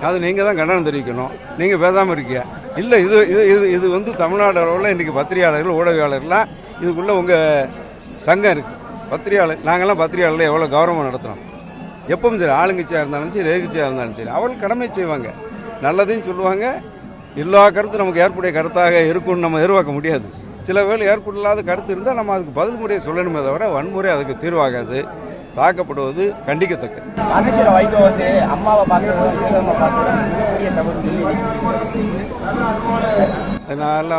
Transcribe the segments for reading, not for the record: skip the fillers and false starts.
அது நீங்கள் தான் கண்டனம் தெரிவிக்கணும். நீங்கள் பேசாமல் இருக்கீங்க. இல்லை, இது இது இது வந்து தமிழ்நாடு அளவில் இன்றைக்கி பத்திரிகையாளர்கள் ஊடகவியாளர்லாம் இதுக்குள்ளே உங்கள் சங்கம் இருக்குது. பத்திரிகையாளர் நாங்கள்லாம் பத்திரிகையாளர்கள் எவ்வளோ கௌரவம் நடத்துகிறோம். எப்பவும் சரி, ஆளுங்கட்சியாக இருந்தாலும் சரி, எதிர்கட்சியாக இருந்தாலும் சரி, அவர்கள் கடமை செய்வாங்க, நல்லதையும் சொல்லுவாங்க. எல்லா கருத்தும் நமக்கு ஏற்புடைய கருத்தாக இருக்கும்னு நம்ம எதிர்பார்க்க முடியாது. சில வேளை ஏற்புள்ளாத கருத்து இருந்தால் நம்ம அதுக்கு பதில் முறையை சொல்லணுமே தவிர வன்முறை அதுக்கு தீர்வாகாது. தாக்கப்படுவது கண்டிக்கத்தக்கது. அதனால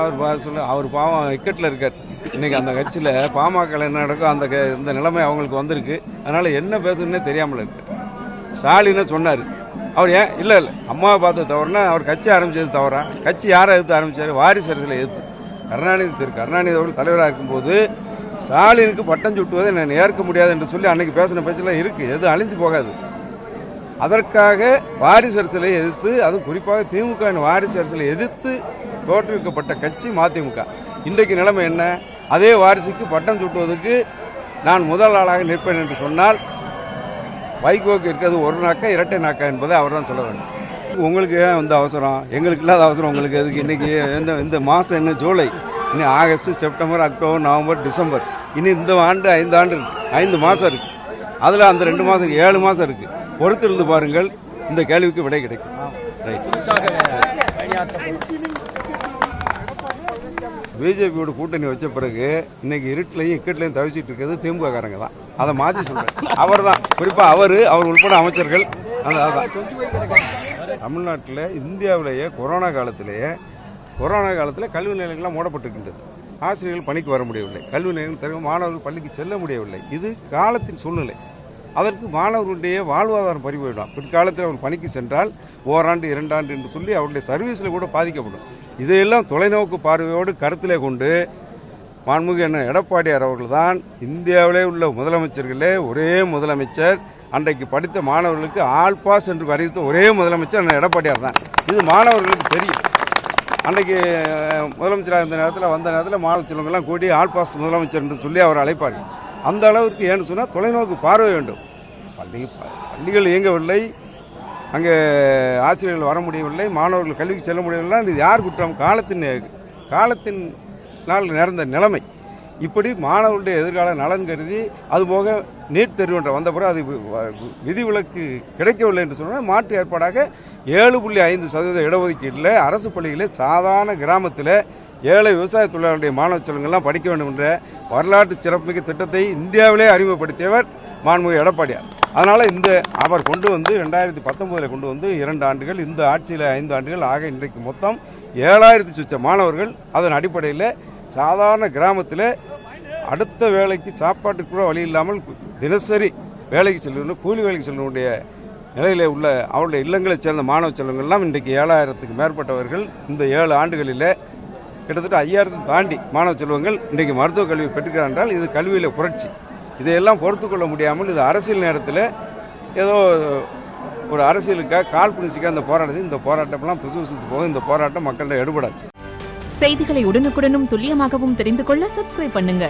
அவர் பாவம் இக்கட்டில் இருக்கார். இன்னைக்கு அந்த கட்சியில் பாமக என்ன நடக்கும் அந்த இந்த நிலைமை அவங்களுக்கு வந்திருக்கு. அதனால என்ன பேசணுன்னே தெரியாமல் இருக்கு. ஸ்டாலினை சொன்னார். அவர் ஏன் இல்லை அம்மாவை பார்த்து தவறுனா அவர் கட்சி ஆரம்பிச்சது தவறா? கட்சி யாரை எதிர்த்து ஆரம்பிச்சார்? வாரிசு அரசியலை எதிர்த்து. கருணாநிதி அவர்கள் தலைவராக இருக்கும்போது ஸ்டாலினுக்கு பட்டம் சுட்டுவதை நான் ஏற்க முடியாது என்று சொல்லி அன்னைக்கு பேசின பேச்செல்லாம் இருக்கு. எதுவும் அழிஞ்சு போகாது. அதற்காக வாரிசு அரசியலை எதிர்த்து, அதுவும் குறிப்பாக திமுக வாரிசு அரசியலை எதிர்த்து தோற்றுவிக்கப்பட்ட கட்சி மதிமுக. இன்றைக்கு நிலைமை என்ன? அதே வாரிசுக்கு பட்டம் சுட்டுவதற்கு நான் முதல் ஆளாக நிற்பேன் என்று சொன்னால் வைகோக்கு இருக்கிறது ஒரு நாக்கா இரட்டை நாக்கா என்பதை அவர் தான் சொல்ல வேண்டும். உங்களுக்கு ஏன் இந்த அவசரம்? எங்களுக்கு இல்லாத அவசரம் உங்களுக்கு எதுக்கு? இன்னைக்கு இந்த மாதம் என்ன? ஜூலை, இன்னும் August, September, October, November, December, இனி இந்த ஆண்டு 5 ஆண்டு இருக்கு. 5 மாதம் இருக்கு. அதில் அந்த 2 மாதம் 7 மாதம் இருக்கு. பொறுத்திருந்து பாருங்கள், இந்த கேள்விக்கு விடை கிடைக்கும். பிஜேபியோட கூட்டணி வச்ச பிறகு இன்னைக்கு இருட்டிலையும் இக்கட்டிலையும் தவிச்சிட்டு இருக்கிறது திமுக காரங்க தான். அதை மாற்றி சொல்றேன். அவர் தான் குறிப்பாக அவர் உள்பட அமைச்சர்கள். அதான் தமிழ்நாட்டில் இந்தியாவிலேயே கொரோனா காலத்தில் கல்வி நிலையங்கள்லாம் மூடப்பட்டிருக்கின்றது. ஆசிரியர்கள் பணிக்கு வர முடியவில்லை. கல்வி நிலையங்கள் தவிர மாணவர்கள் பள்ளிக்கு செல்ல முடியவில்லை. இது காலத்தின் சூழ்நிலை. அதற்கு மாணவர்களுடைய வாழ்வாதாரம் பறிபோயிடும். பிற்காலத்தில் அவர் பணிக்கு சென்றால் ஓராண்டு 2 ஆண்டு என்று சொல்லி அவருடைய சர்வீஸில் கூட பாதிக்கப்படும். இதையெல்லாம் தொலைநோக்கு பார்வையோடு கருத்திலே கொண்டு மாண்புமிகு எடப்பாடியார் அவர்கள் தான் இந்தியாவிலே உள்ள முதலமைச்சர்களே ஒரே முதலமைச்சர். அன்றைக்கு படித்த மாணவர்களுக்கு ஆல் பாஸ் என்று அறிவித்த ஒரே முதலமைச்சர் எடப்பாடியார் தான். இது மாணவர்களுக்கு தெரியும். அன்றைக்கு முதலமைச்சராக இருந்த நேரத்தில் வந்த நேரத்தில் மாணவ செல்வங்கள்லாம் கூடி ஆல் பாஸ் முதலமைச்சர் என்று சொல்லி அவர் அழைப்பார். அந்த அளவிற்கு ஏன்னு சொன்னால் தொலைநோக்கு பார்வை வேண்டும். பள்ளிகள் இயங்கவில்லை, அங்கே ஆசிரியர்கள் வர முடியவில்லை, மாணவர்கள் கல்விக்கு செல்ல முடியவில்லை. இது யார் குற்றம்? காலத்தினால் நேர்ந்த நிலைமை. இப்படி மாணவர்களுடைய எதிர்கால நலன் கருதி, அதுபோக நீட் தேர்வு என்ற வந்த பிறகு அது விதிவிலக்கு கிடைக்கவில்லை என்று சொன்னால் மாற்று ஏற்பாடாக 7.5% இடஒதுக்கீட்டில் அரசு பள்ளிகளே சாதாரண கிராமத்தில் ஏழை விவசாய தொழிலாளருடைய மாணவ செல்வங்கள்லாம் படிக்க வேண்டும் என்ற வரலாற்று சிறப்புமிக்க திட்டத்தை இந்தியாவிலே அறிமுகப்படுத்தியவர் மாண்புமிகு எடப்பாடியார். அதனால் அவர் கொண்டு வந்து 2019 கொண்டு வந்து 2 ஆண்டுகள், இந்த ஆட்சியில் 5 ஆண்டுகள் ஆக இன்றைக்கு மொத்தம் 7000 சுற்ற மாணவர்கள் அதன் அடிப்படையில் சாதாரண கிராமத்தில் அடுத்த வேலைக்கு சாப்பாட்டுக்கு கூட வழி இல்லாமல் தினசரி வேலைக்கு செல்வணும், கூலி வேலைக்கு செல்வனுடைய நிலையில் உள்ள அவருடைய இல்லங்களைச் சேர்ந்த மாணவ செல்வங்கள்லாம் இன்றைக்கு 7000க்கு மேற்பட்டவர்கள் இந்த 7 ஆண்டுகளில் கிட்டத்தட்ட 5000 தாண்டி மாணவ செல்வங்கள் இன்றைக்கு மருத்துவ கல்வி பெற்றுக்கிறார் என்றால் இது கல்வியில் புரட்சி. இதையெல்லாம் பொறுத்து கொள்ள முடியாமல் இது அரசியல் நேரத்தில் ஏதோ ஒரு அரசியலுக்காக கால் பிடிச்சிக்க இந்த போராட்டம்லாம் பிசுபிசுத்து போகும். இந்த போராட்டம் மக்களிடம் எடுபடாது. செய்திகளை உடனுக்குடனும் துல்லியமாகவும் தெரிந்து கொள்ள சப்ஸ்கிரைப் பண்ணுங்க.